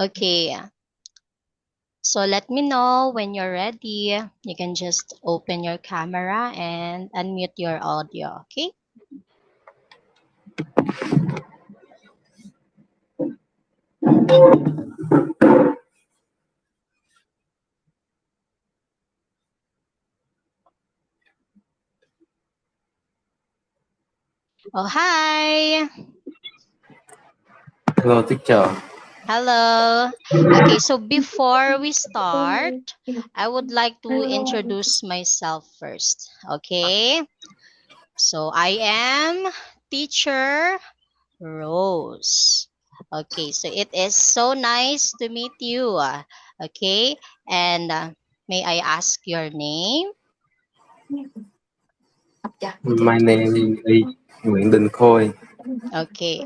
Okay, so let me know when you're ready. You can just open your camera and unmute your audio, okay? Oh, hi. Hello, teacher. Hello. Okay, so before we start, I would like to introduce myself first, okay? So I am teacher Rose. Okay, so it is so nice to meet you. Okay, and may I ask your name? My name is Nguyễn Đình Khôi. Okay,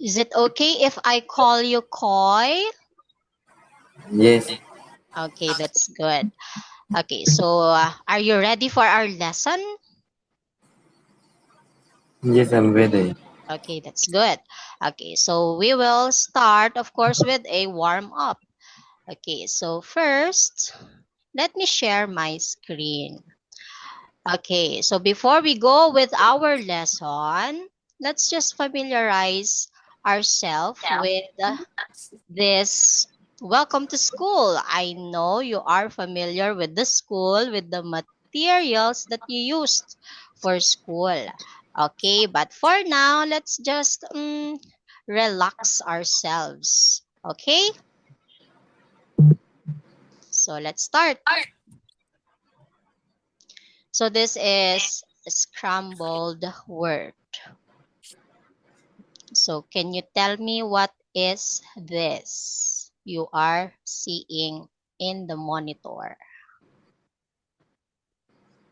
is it okay if I call you Koi? Yes, Okay, that's good. Okay, so are you ready for our lesson? yes, I'm ready. Okay, that's good. Okay, so we will start, of course, with a warm up. Okay, so first, let me share my screen. Okay, so before we go with our lesson, let's just familiarize ourselves with this welcome to school. I know you are familiar with the school, with the materials that you used for school. Okay, but for now, let's just relax ourselves. Okay, so let's start. So this is a scrambled word. So can you tell me what is this you are seeing in the monitor?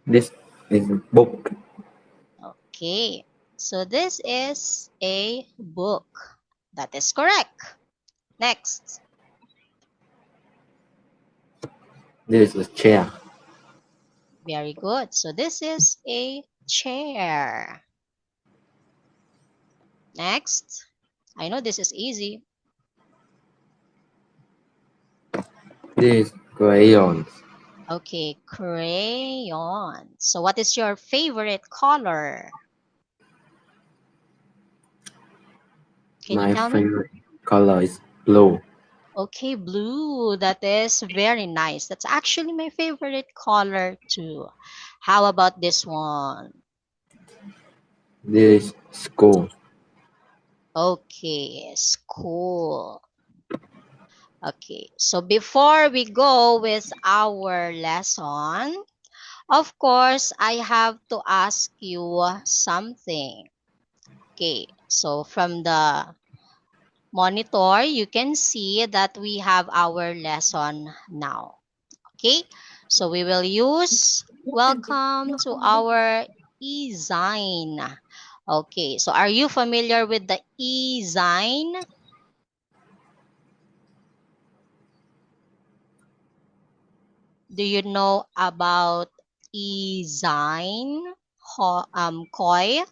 This is a book. Okay, so this is a book. That is correct. Next. This is a chair. Very good. So this is a chair. Next. I know this is easy. This is crayons. Okay, crayon. So what is your favorite color? Can you My tell me? favorite color is blue. Okay, blue. That is very nice. That's actually my favorite color too. How about this one? This is school. Okay, school. Okay, so before we go with our lesson, of course, I have to ask you something. Okay, so from the monitor, you can see that we have our lesson now. Okay, so we will use welcome to our e-zine. Okay, so are you familiar with the e-zine? Do you know about e-zine, Koi?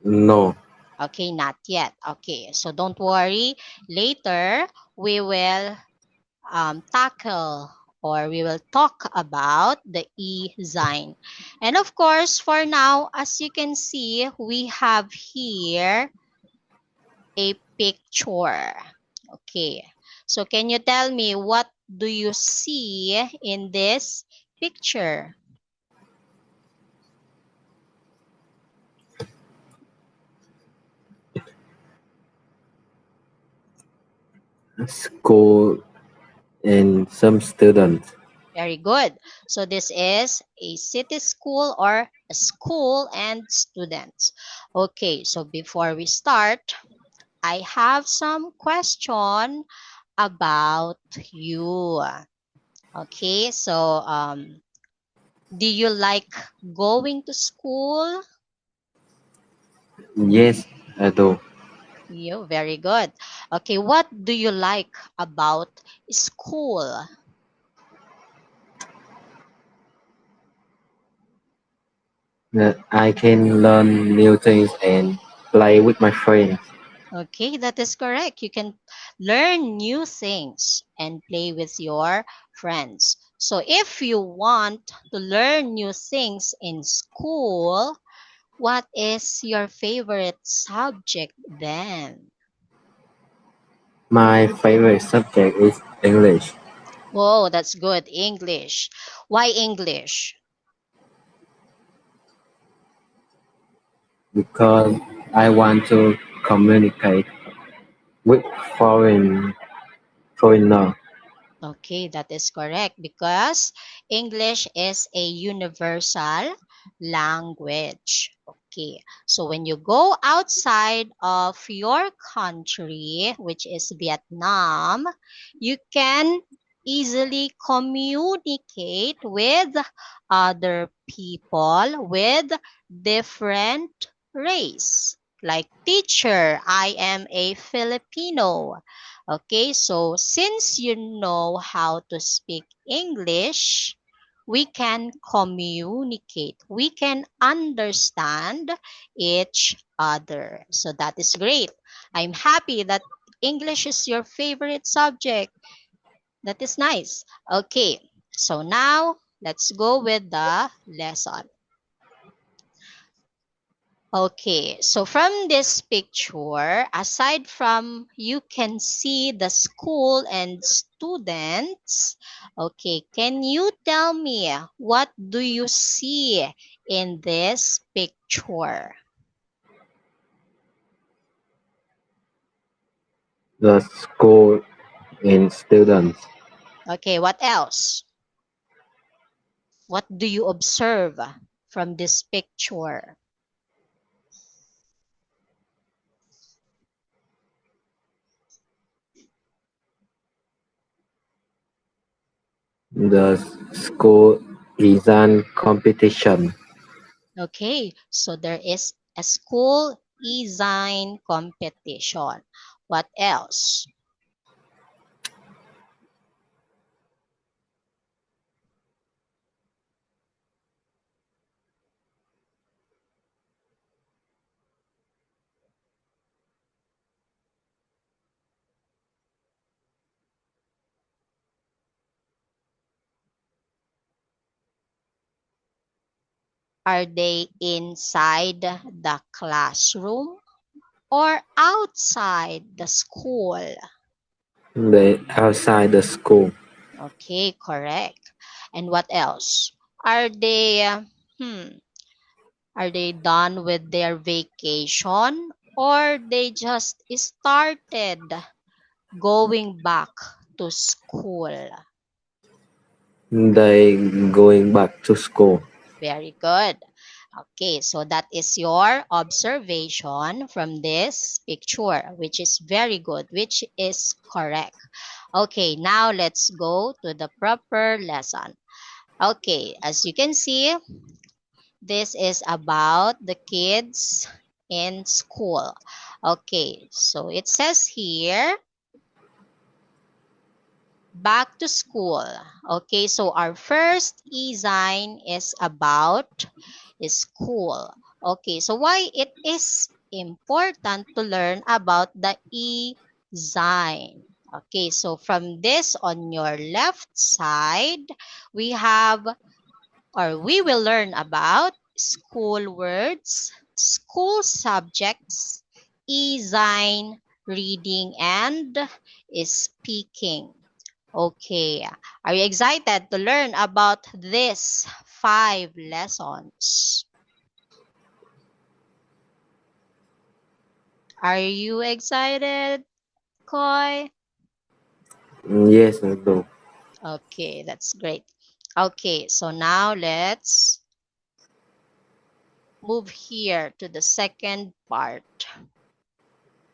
No, Okay, not yet. Okay, so don't worry. Later, we will tackle or we will talk about the e-zine. And of course, for now, as you can see, we have here a picture. Okay, so can you tell me what do you see in this picture? school and some students. Very good. So this is a city school or a school and students. Okay, so before we start, I have some question about you. Okay, so do you like going to school? Yes, I do. You very good. Okay, what do you like about school? That I can learn new things and play with my friends. Okay, that is correct. You can learn new things and play with your friends. So if you want to learn new things in school, what is your favorite subject then? My favorite subject is English Oh, that's good. English. Why English? because I want to communicate with foreigner. Okay, that is correct because English is a universal language. Okay, so when you go outside of your country, which is Vietnam, you can easily communicate with other people with different race. Like teacher, I am a Filipino. Okay, so since you know how to speak English, we can communicate. We can understand each other. So that is great. I'm happy that English is your favorite subject. That is nice. Okay, so now let's go with the lesson. Okay, so from this picture, aside from you can see the school and students, okay, can you tell me what do you see in this picture? The school and students. Okay, what else? What do you observe from this picture? The school design competition. Okay, so there is a school design competition. What else? Are they inside the classroom or outside the school? They outside the school. Okay, correct. And what else? Are they hmm, are they done with their vacation or they just started going back to school? They going back to school. Very good. Okay, so that is your observation from this picture, which is very good, which is correct. Okay, now let's go to the proper lesson. Okay, as you can see, this is about the kids in school. Okay, so it says here, back to school. Okay, so our first e-sign is about school. Okay, so why it is important to learn about the e-sign? Okay, so from this on your left side, we have or we will learn about school words, school subjects, e-sign, reading, and speaking. Okay, are you excited to learn about these 5 lessons? Are you excited, Koi? Yes, I do. Okay, that's great. Okay, so now let's move here to the second part.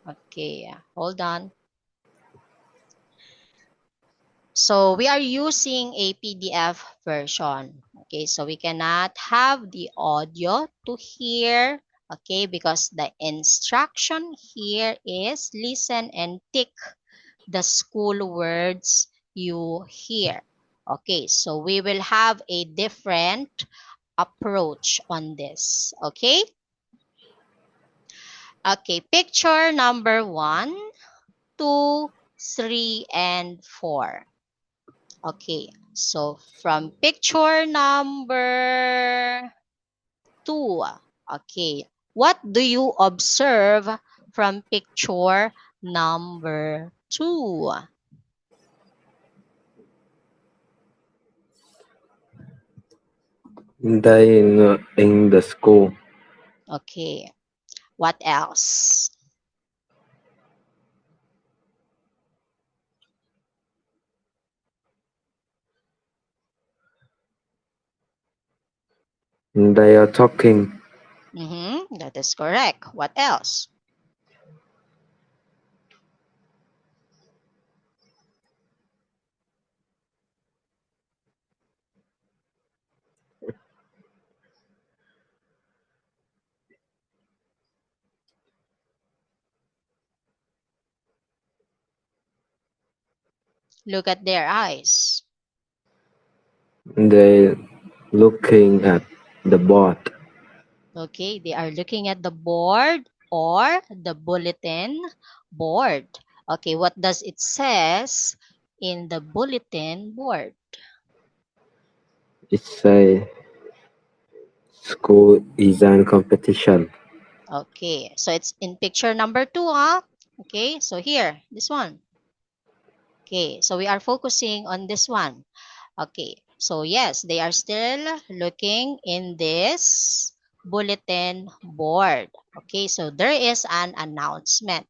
Okay, hold on. So we are using a PDF version. Okay, so we cannot have the audio to hear. Okay, because the instruction here is listen and tick the school words you hear. Okay, so we will have a different approach on this. Okay? Okay, picture number 1, 2, 3, and 4. Okay, so from picture number 2, okay, what do you observe from picture number 2? They in the school. Okay, what else? They are talking. That is correct. What else? Look at their eyes. They looking at the board. Okay, they are looking at the board or the bulletin board. Okay, what does it says in the bulletin board? It say school design competition. Okay, so it's in picture number 2, huh? Okay, so here, this one. Okay, so we are focusing on this one. Okay, so yes, they are still looking in this bulletin board. Okay, so there is an announcement.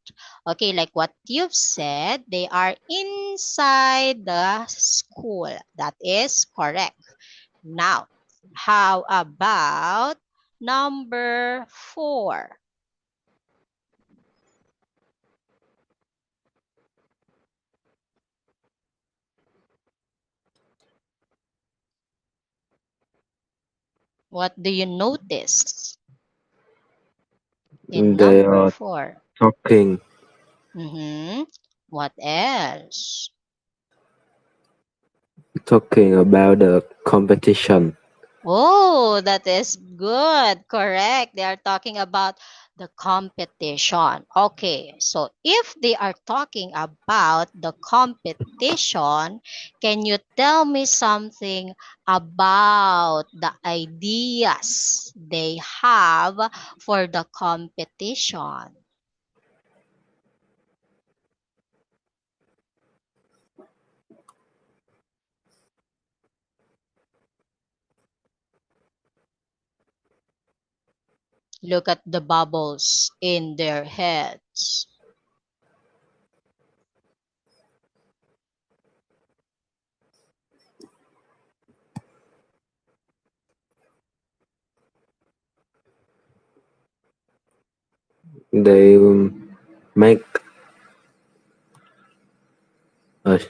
Okay, like what you've said, they are inside the school. That is correct. Now, how about number 4? What do you notice in They number are 4? talking. What else? Talking about the competition. Oh, that is good. Correct. They are talking about the competition. Okay, so if they are talking about the competition, can you tell me something about the ideas they have for the competition? Look at the bubbles in their heads. They make a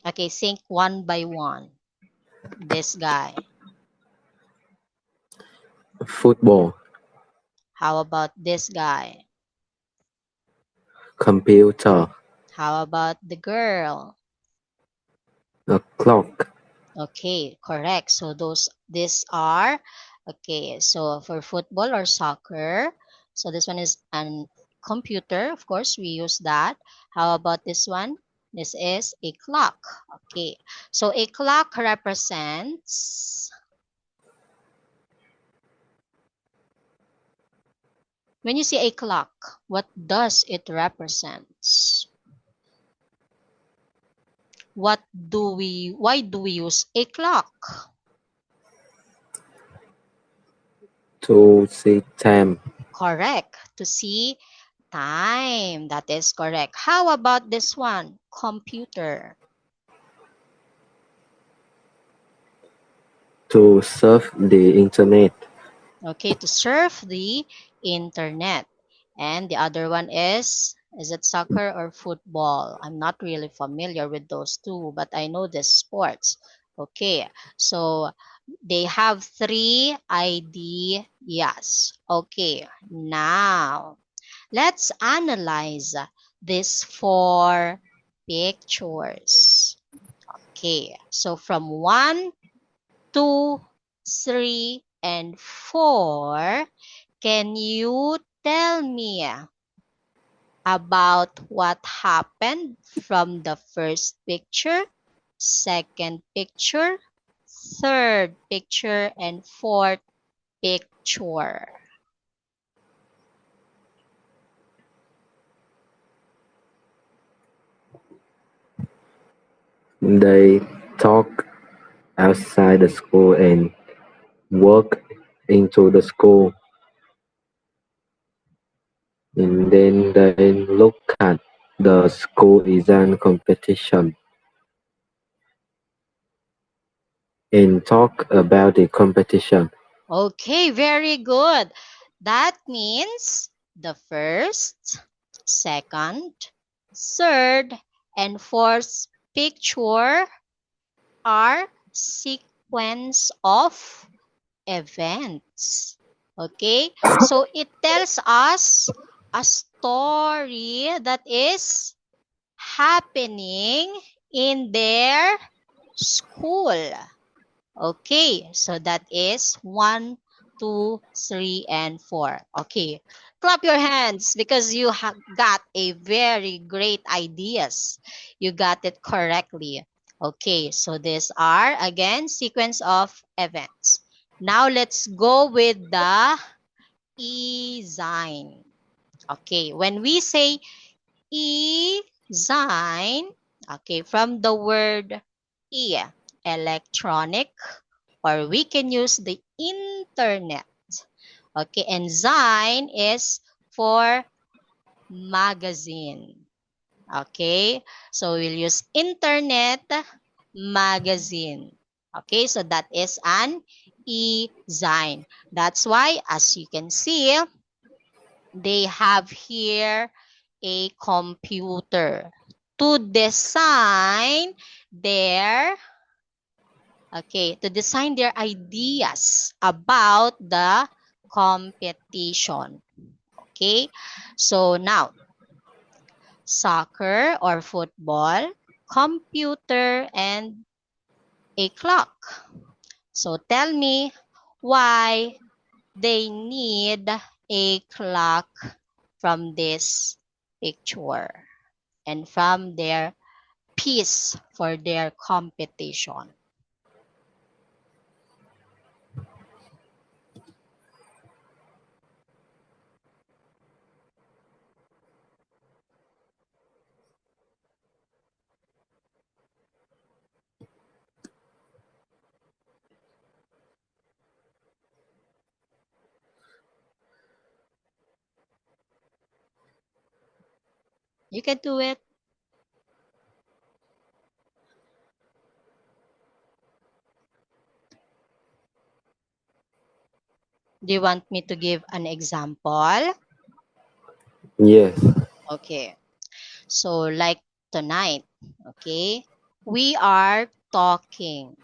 Okay, think one by one. This guy. football, How about this guy? computer, How about the girl? a clock. Okay, correct. So these are okay. So for football or soccer, so this one is an computer. Of course, we use that. How about this one? This is a clock. Okay. So a clock represents, when you see a clock, what does it represents? Why do we use a clock? To see time. Correct. To see time. That is correct. How about this one? Computer. To surf the internet. Okay, to surf the internet. And the other one is it soccer or football? I'm not really familiar with those two, but I know the sports. Okay, so they have 3 ideas. Okay, now let's analyze these 4 pictures. Okay, so from 1, 2, 3, and 4. Can you tell me about what happened from the first picture, second picture, third picture, and fourth picture? They talk outside the school and walk into the school. And then they look at the school exam competition and talk about the competition. Okay, very good. That means the first, second, third, and fourth picture are sequence of events. Okay, so it tells us a story that is happening in their school. Okay, so that is 1, 2, 3, and 4. Okay, clap your hands because you got a very great ideas. You got it correctly. Okay, so these are again sequence of events. Now let's go with the e-sign. Okay, when we say e-sign, okay, from the word e, electronic, or we can use the internet. Okay, and sign is for magazine. Okay, so we'll use internet magazine. Okay, so that is an e-sign. That's why, as you can see, they have here a computer to design their to design their ideas about the competition. Okay, so now soccer or football, computer, and a clock. So tell me why they need a clock from this picture and from their piece for their competition. You can do it. Do you want me to give an example? Yes. Okay. So like tonight, okay, we are talking.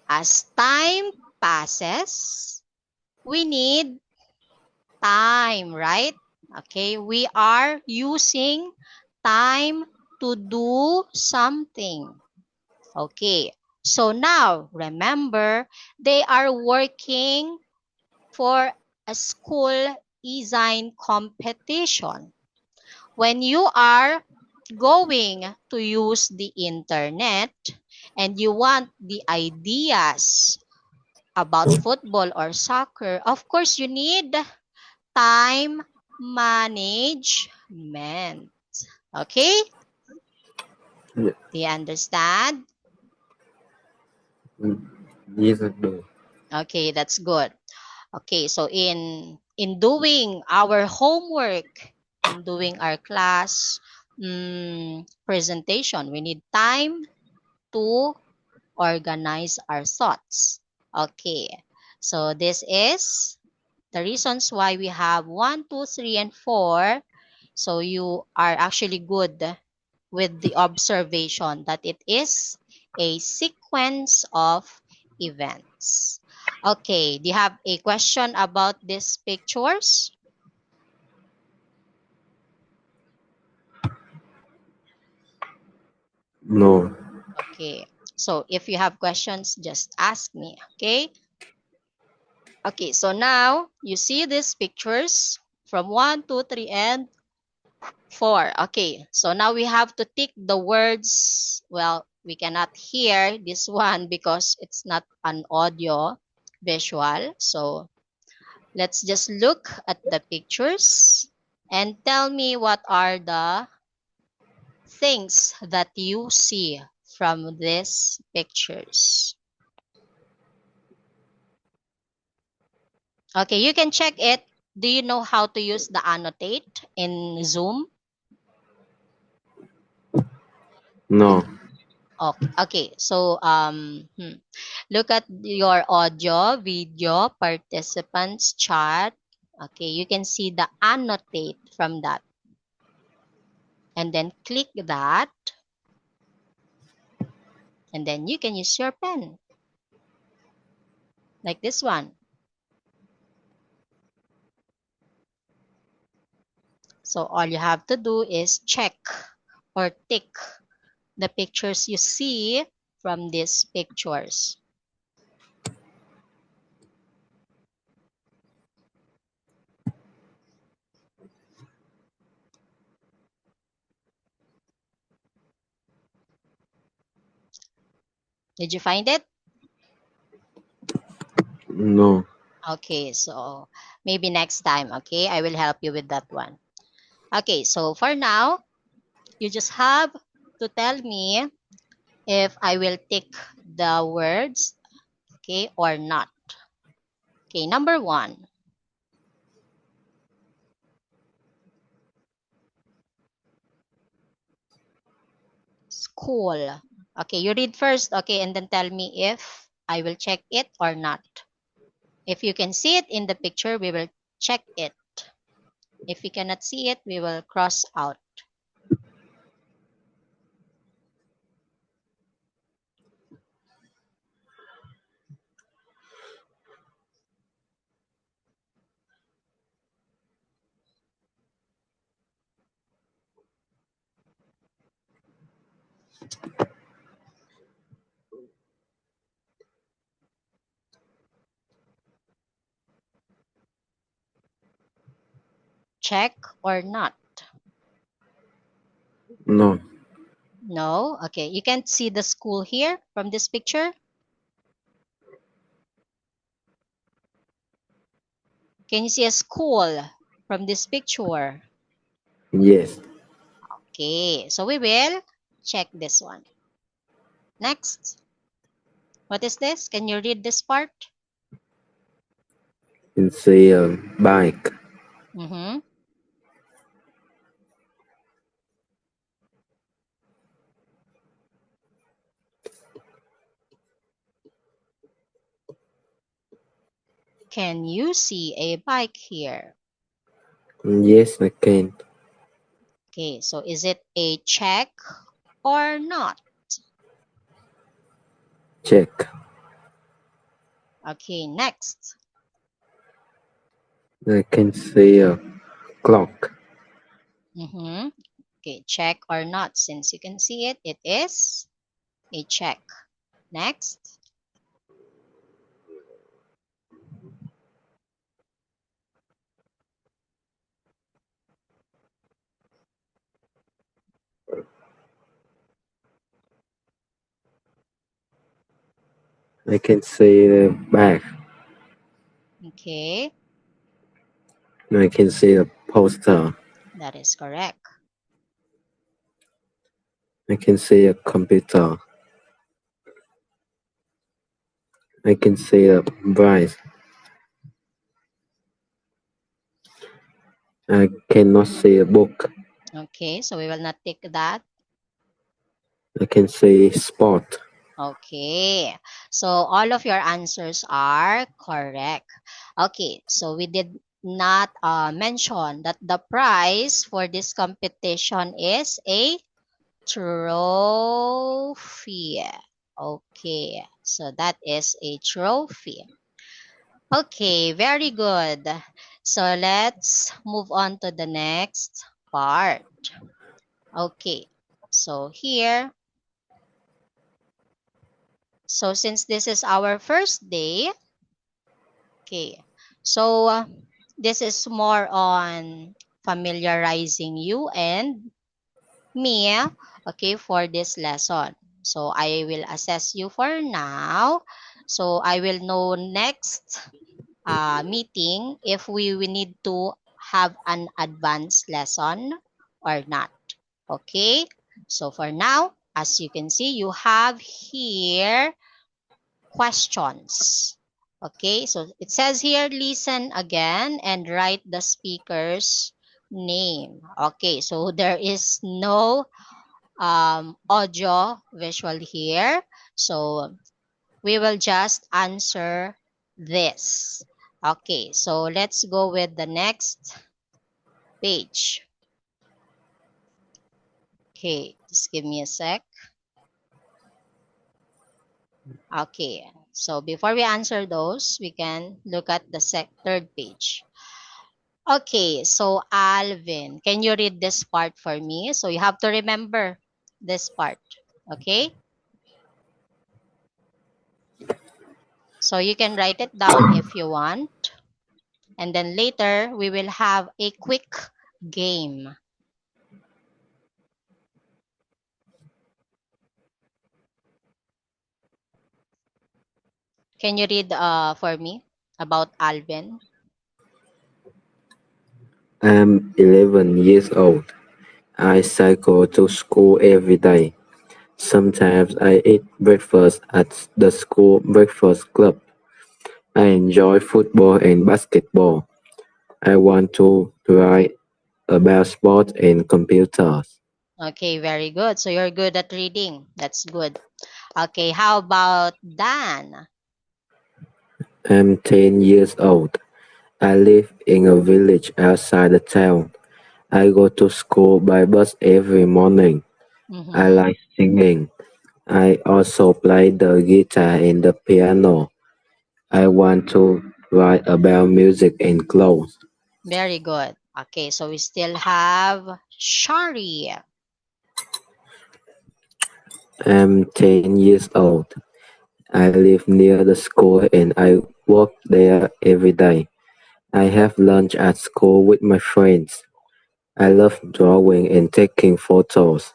As time passes, we need time, right? Okay, we are using time to do something. Okay, so now remember, they are working for a school design competition. When you are going to use the internet and you want the ideas about football or soccer, of course you need time management. Okay? Yeah. Do you understand? Yes, I do. Okay, that's good. Okay, so in doing our homework, in doing our class presentation, we need time to organize our thoughts. Okay, so this is the reasons why we have 1, 2, 3, and 4. So you are actually good with the observation that it is a sequence of events. Okay, do you have a question about these pictures? No. Okay, so if you have questions, just ask me, okay? Okay, so now you see these pictures from 1, 2, 3, and 4. Okay, so now we have to tick the words. Well, we cannot hear this one because it's not an audio visual. So let's just look at the pictures and tell me what are the things that you see from these pictures. Okay, you can check it. Do you know how to use the annotate in Zoom? No. Okay. So look at your audio, video, participants chat. Okay, you can see the annotate from that. And then click that. And then you can use your pen. Like this one. So all you have to do is check or tick the pictures you see from these pictures. Did you find it? No. Okay, so maybe next time, okay? I will help you with that one. Okay, so for now, you just have to tell me if I will tick the words, okay, or not. Okay, number 1. School. Okay, you read first, okay, and then tell me if I will check it or not. If you can see it in the picture, we will check it. If we cannot see it, we will cross out. Check or not? No. No? Okay, you can't see the school here from this picture? Can you see a school from this picture? Yes. Okay, so we will check this one. Next. What is this? Can you read this part? You can see a bike. Mm-hmm. Can you see a bike here? Yes, I can. Okay, so is it a check or not? Check. Okay, next. I can see a clock. Mm-hmm. Okay, check or not. Since you can see it, it is a check. Next. I can see the bag. Okay, I can see the poster. that is correct. I can see a computer. I can see a bright. I cannot see a book. Okay, so we will not take that. I can see spot. Okay, so all of your answers are correct. Okay, so we did not mention that the prize for this competition is a trophy. Okay, so that is a trophy. Okay, very good. So let's move on to the next part. Okay, so here, so since this is our first day, Okay. So this is more on familiarizing you and me, okay, for this lesson. So I will assess you for now. So I will know next meeting if we need to have an advanced lesson or not. Okay? So for now, as you can see, you have here questions. Okay? So it says here, listen again and write the speaker's name. Okay, so there is no audio visual here. So we will just answer this. Okay, so let's go with the next page. Okay, just give me a sec. Okay, so before we answer those, we can look at the third page. Okay, so Alvin, can you read this part for me? So you have to remember this part. Okay, so you can write it down if you want. And then later, we will have a quick game. Can you read for me about Alvin? I'm 11 years old. I cycle to school every day. Sometimes I eat breakfast at the school breakfast club. I enjoy football and basketball. I want to write about sports and computers. Okay, very good. So you're good at reading. That's good. Okay, how about Dan? I'm 10 years old. I live in a village outside the town. I go to school by bus every morning. I Mm-hmm. like singing. I also play the guitar and the piano. I want to write about music and clothes. Very good. Okay, so we still have Shari. I'm 10 years old. I live near the school and I walk there every day. I have lunch at school with my friends. I love drawing and taking photos.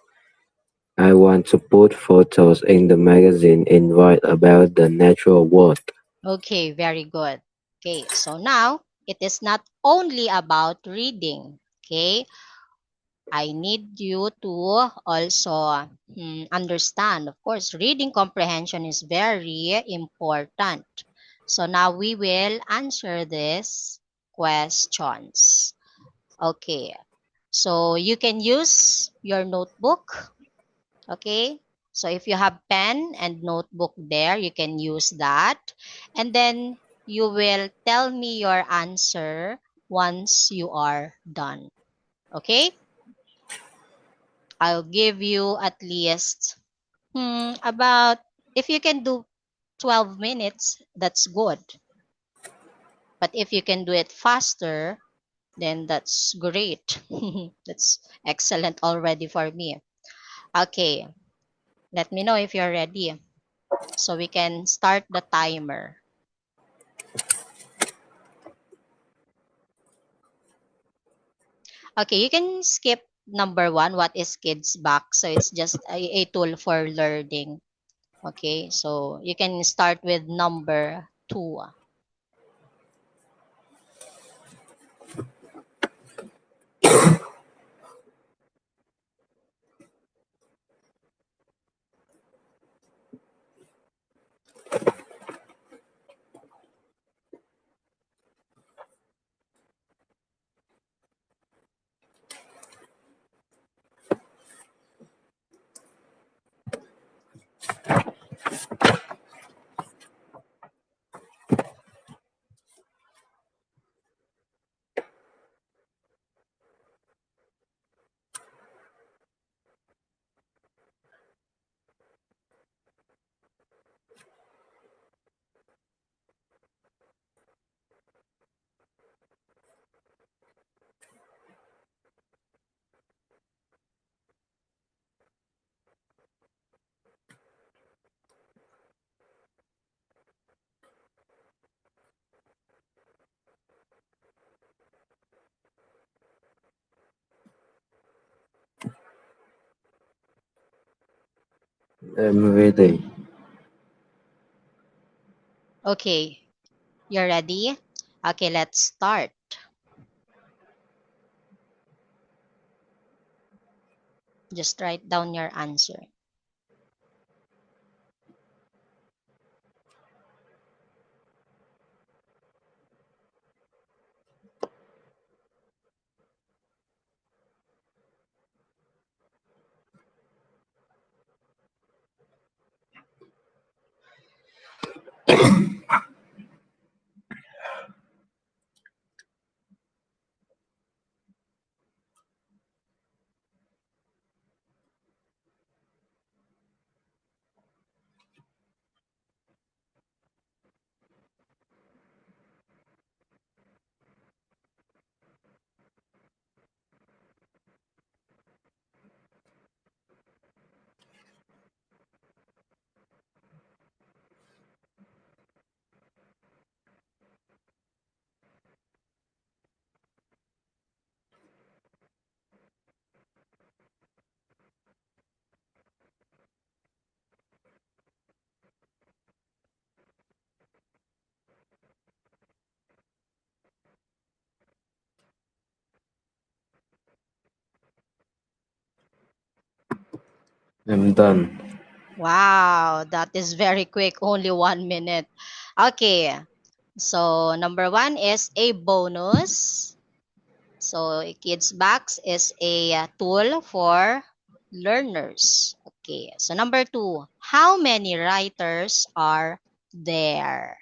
I want to put photos in the magazine and write about the natural world. Okay, very good. Okay, so now it is not only about reading. Okay, I need you to also understand. Of course, reading comprehension is very important. So now we will answer these questions. Okay, so you can use your notebook. Okay, so if you have pen and notebook there, you can use that. And then you will tell me your answer once you are done. Okay, I'll give you at least about, if you can do 12 minutes, that's good. But if you can do it faster, then that's great. That's excellent already for me. Okay, let me know if you're ready. So we can start the timer. Okay, you can skip number one, what is Kids Box? So it's just a tool for learning. Okay, so you can start with number two. I'm ready. Okay, you're ready? Okay, let's start. Just write down your answer. I'm done. Wow, that is very quick, only 1 minute. Okay, so number one is a bonus. So Kids Box is a tool for learners. Okay, so number two, how many writers are there?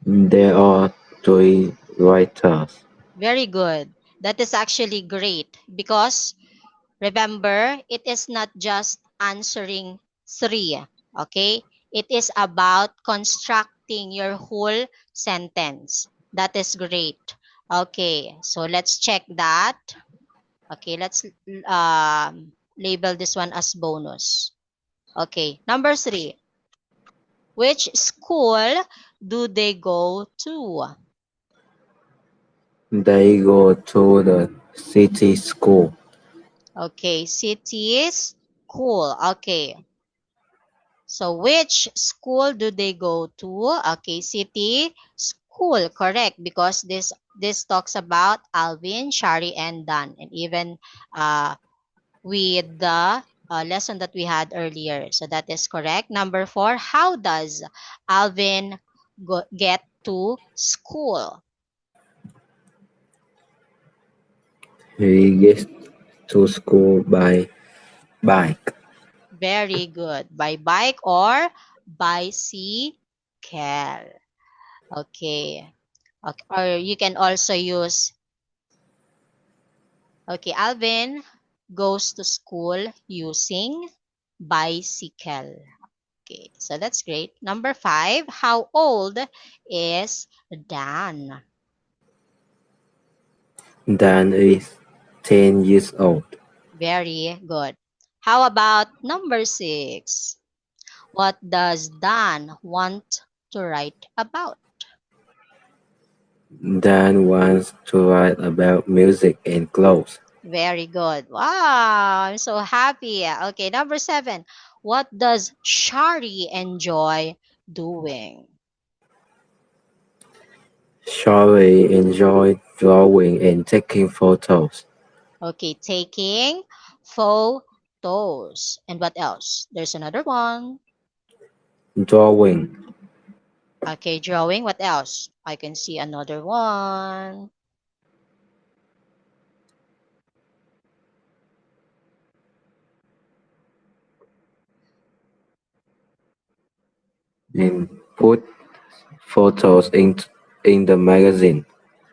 There are three writers. Very good. That is actually great because remember, it is not just answering three, okay? It is about constructing your whole sentence. That is great. Okay, so let's check that. Okay, let's label this one as bonus. Okay, number three. Which school do they go to? They go to the city school. Okay, cities, school. Okay, so which school do they go to? Okay, city, school. Correct, because this talks about Alvin, Shari, and Dan, and even with the lesson that we had earlier. So that is correct. Number four, how does Alvin get to school? He gets to school by bike. Very good. By bike or bicycle. Okay. Okay. Or you can also use, okay, Alvin goes to school using bicycle. Okay, so that's great. Number five, how old is Dan? Dan is 10 years old. Very good. How about number six? What does Dan want to write about? Dan wants to write about music and clothes. Very good. Wow, I'm so happy. Okay, number seven. What does Shari enjoy doing? Shari enjoyed drawing and taking photos. Okay, taking photos. And what else? There's another one. Drawing Okay, drawing. What else? I can see another one. and put photos in the magazine.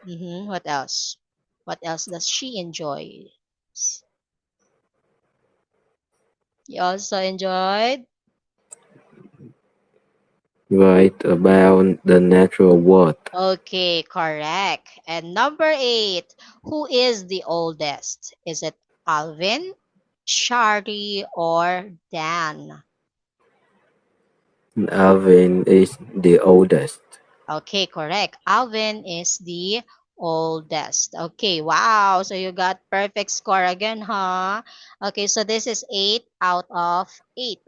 What else? What else does she enjoy? You also enjoyed? Write about the natural world. Okay, correct. And number eight, who is the oldest? Is it Alvin, Shari, or Dan? Alvin is the oldest. Okay, correct. Alvin is the oldest. Okay, wow. So you got perfect score again, huh? Okay, so this is 8 out of 8.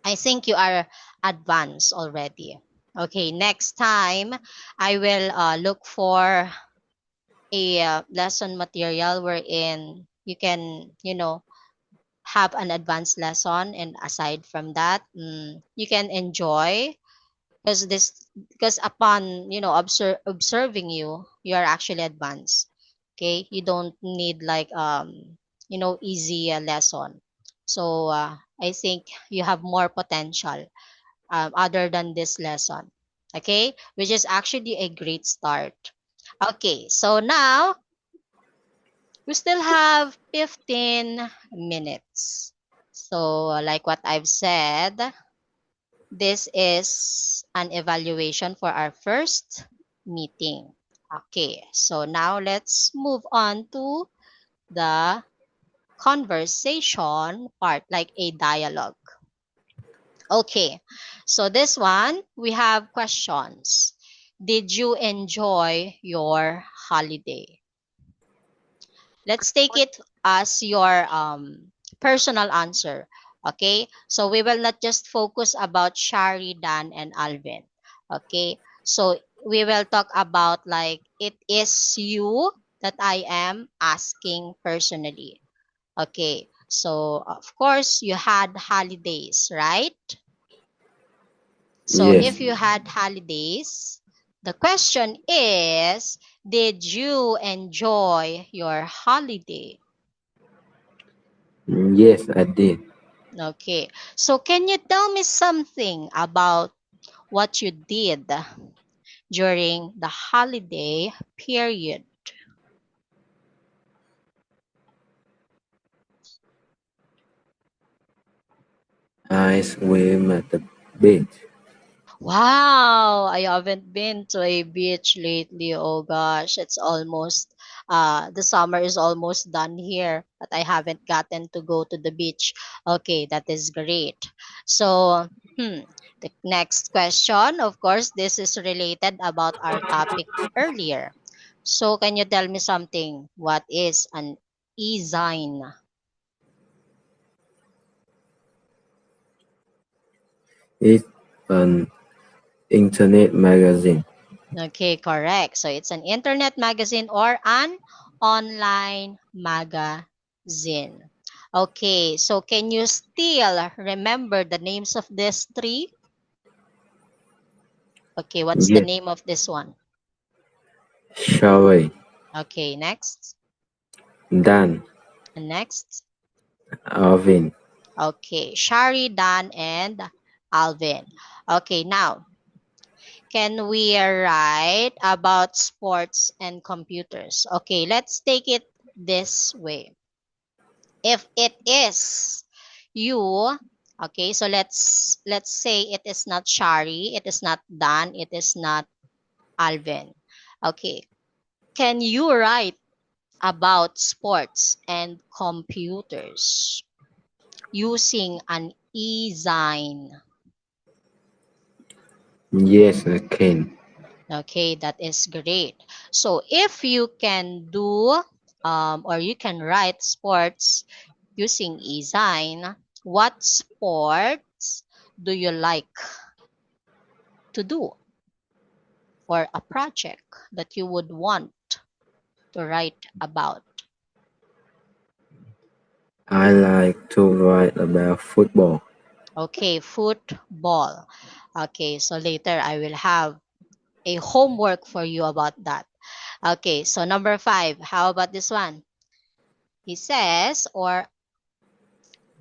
I think you are advanced already. Okay, next time I will look for a lesson material wherein you can, have an advanced lesson, and aside from that, you can enjoy, because upon observing you, you are actually advanced. Okay, you don't need like easy lesson. So I think you have more potential other than this lesson. Okay, which is actually a great start. Okay, so now we still have 15 minutes. So like what I've said, this is an evaluation for our first meeting. Okay, so now let's move on to the conversation part, like a dialogue. Okay, so this one, we have questions. Did you enjoy your holiday? Let's take it as your personal answer. Okay, so we will not just focus about Shari, Dan, and Alvin. Okay, so we will talk about like it is you that I am asking personally. Okay, so of course you had holidays, right? So Yes. if you had holidays, the question is, did you enjoy your holiday? Yes, I did. Okay. So can you tell me something about what you did during the holiday period? I swim at the beach. Wow, I haven't been to a beach lately. Oh gosh, it's almost the summer is almost done here, but I haven't gotten to go to the beach. Okay, that is great. So, the next question, of course, this is related about our topic earlier. So, can you tell me something? What is an e-zine? It's an internet magazine. Okay, correct. So it's an internet magazine or an online magazine. Okay, so can you still remember the names of these three? Okay, what's the Yes. name of this one? Shaway. Okay, next. Dan. And next. Alvin. Okay, Shari, Dan, and Alvin. Okay, now, can we write about sports and computers? Okay, let's take it this way. If it is you, okay, so let's say it is not Shari, it is not Dan, it is not Alvin. Okay, can you write about sports and computers using an e-zine? Yes, I can. Okay, that is great. So if you can do or you can write sports using e-zine, what sports do you like to do for a project that you would want to write about? I like to write about football. Okay, football. Okay, so later I will have a homework for you about that. Okay, so number 5, how about this one? He says, or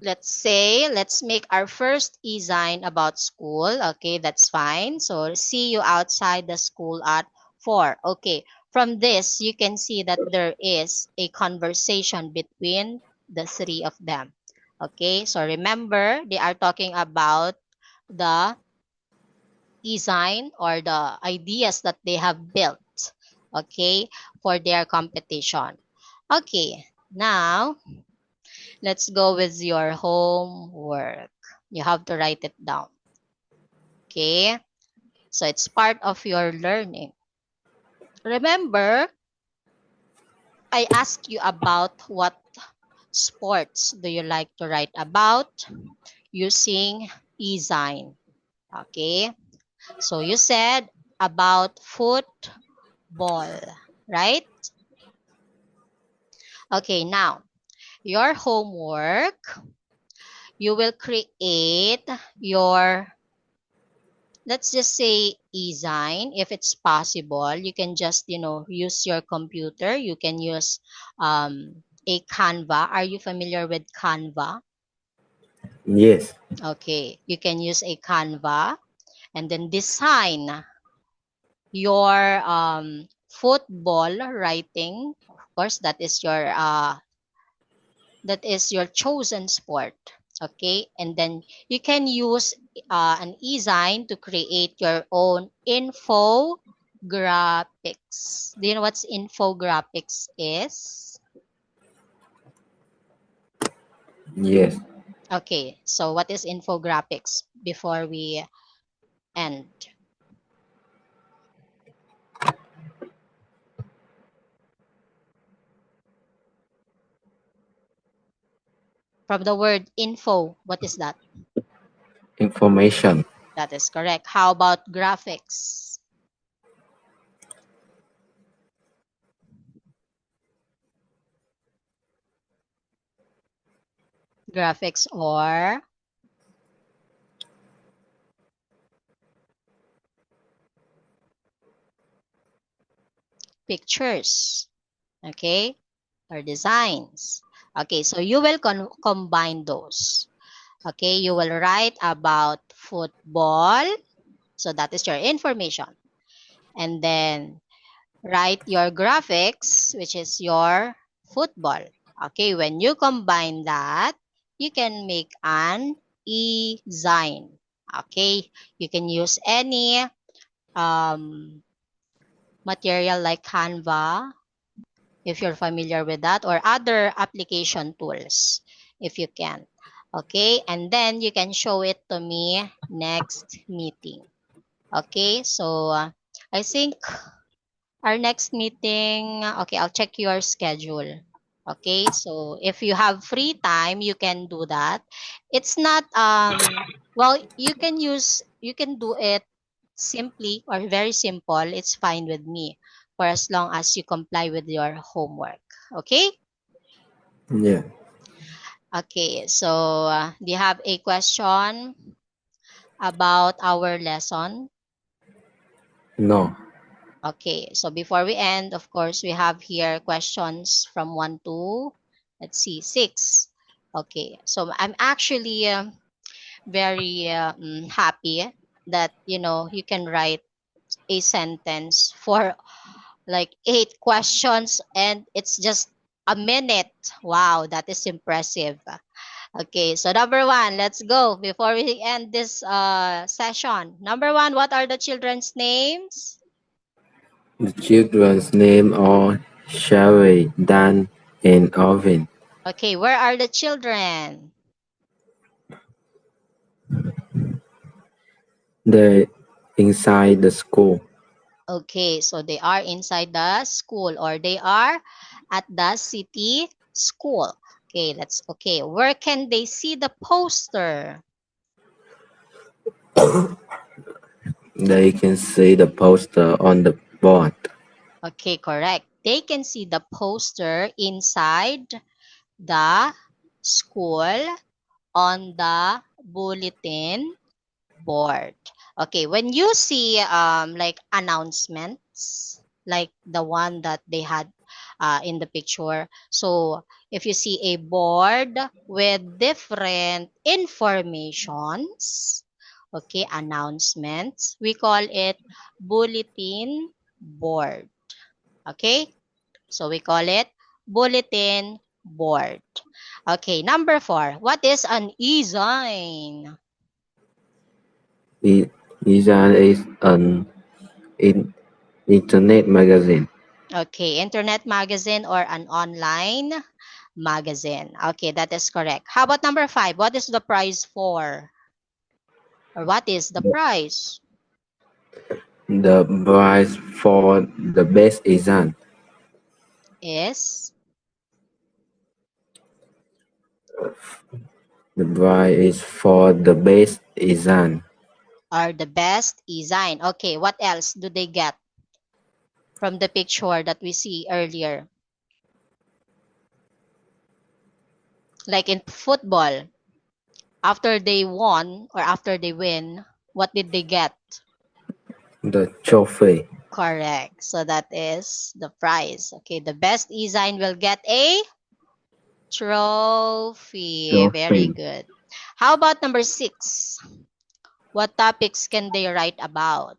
let's say, let's make our first e-zine about school. Okay, that's fine. So see you outside the school at 4. Okay, from this, you can see that there is a conversation between the three of them. Okay, so remember, they are talking about the e-zine or the ideas that they have built, okay, for their competition. Okay, now let's go with your homework. You have to write it down. Okay? So it's part of your learning. Remember, I asked you about what sports do you like to write about using e-sign. Okay, so you said about football, right? Okay, now your homework, you will create your, let's just say, e-sign. If it's possible, you can just, use your computer. You can use a Canva. Are you familiar with Canva? Yes. Okay, you can use a Canva and then design your football writing. Of course, that is your chosen sport. Okay, and then you can use an e-sign to create your own infographics. Do you know what infographics is? Yes. Okay, so what is infographics before we end? From the word info, what is that? Information. That is correct. How about graphics? Graphics or pictures, okay, or designs. Okay, so you will combine those. Okay, you will write about football. So that is your information. And then write your graphics, which is your football. Okay, when you combine that, you can make an e-sign. Okay, you can use any um, material like Canva, if you're familiar with that, or other application tools, if you can. Okay, and then you can show it to me next meeting. Okay, so I think our next meeting, okay, I'll check your schedule. Okay, so if you have free time, you can do that. It's not, well, you can do it simply or very simple. It's fine with me for as long as you comply with your homework. Okay? Yeah. Okay, so do you have a question about our lesson? No. Okay, so before we end, of course, we have here questions from 1 to, let's see, 6. Okay, so I'm actually very happy that, you can write a sentence for like 8 questions and it's just a minute. Wow, that is impressive. Okay, so number 1, let's go before we end this session. Number 1, what are the children's names? The children's name are Sherry, Dan, and Alvin. Okay, where are the children? They're inside the school. Okay, so they are inside the school or they are at the city school. Okay, that's okay. Where can they see the poster? They can see the poster on the board. Okay, correct. They can see the poster inside the school on the bulletin board. Okay, when you see like announcements, like the one that they had in the picture. So if you see a board with different informations, okay, announcements, we call it bulletin board. Okay, so we call it bulletin board. Okay, number 4. What is an e-sign? It is an in, internet magazine. Okay, internet magazine or an online magazine. Okay, that is correct. How about number 5? What is the price for? Or what is the price? The prize for the best exam. Is The prize is for the best Izan. Are the best design. Okay, what else do they get from the picture that we see earlier? Like in football, after they won or after they win, what did they get? The trophy. Correct. So that is the prize. Okay, the best design will get a trophy. Very Trophy. good. How about number 6? What topics can they write about?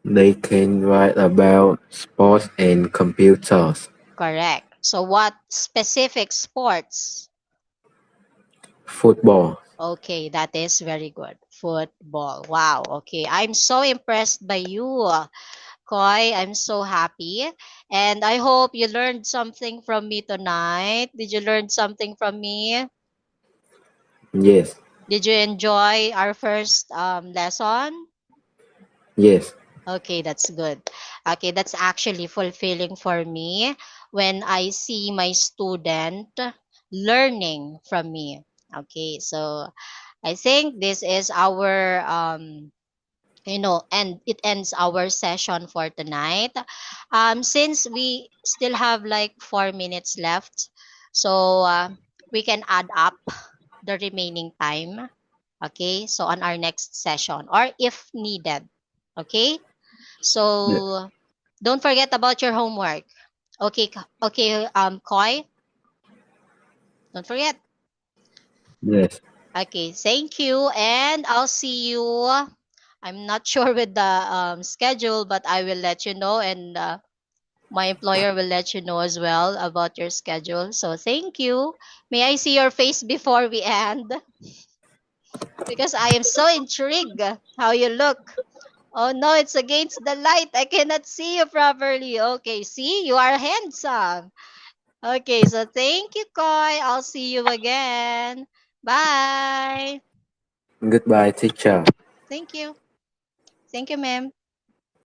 They can write about sports and computers. Correct. So what specific sports? Football. Okay, that is very good. Football. Wow. Okay, I'm so impressed by you, Koy. I'm so happy. And I hope you learned something from me tonight. Did you learn something from me? Yes. Did you enjoy our first lesson? Yes. Okay, that's good. Okay, that's actually fulfilling for me when I see my student learning from me. Okay, so I think this is our and it ends our session for tonight. Since we still have like 4 minutes left, so we can add up the remaining time. Okay, so on our next session or if needed. Okay, Yes. so don't forget about your homework. Okay, okay, Koi, don't forget. Yes. Okay, thank you, and I'll see you. I'm not sure with the schedule, but I will let you know, and my employer will let you know as well about your schedule. So thank you. May I see your face before we end? Because I am so intrigued how you look. Oh no, it's against the light. I cannot see you properly. Okay, see, you are handsome. Okay, so thank you, Koy. I'll see you again. Bye. Goodbye, teacher. Thank you. Thank you, ma'am.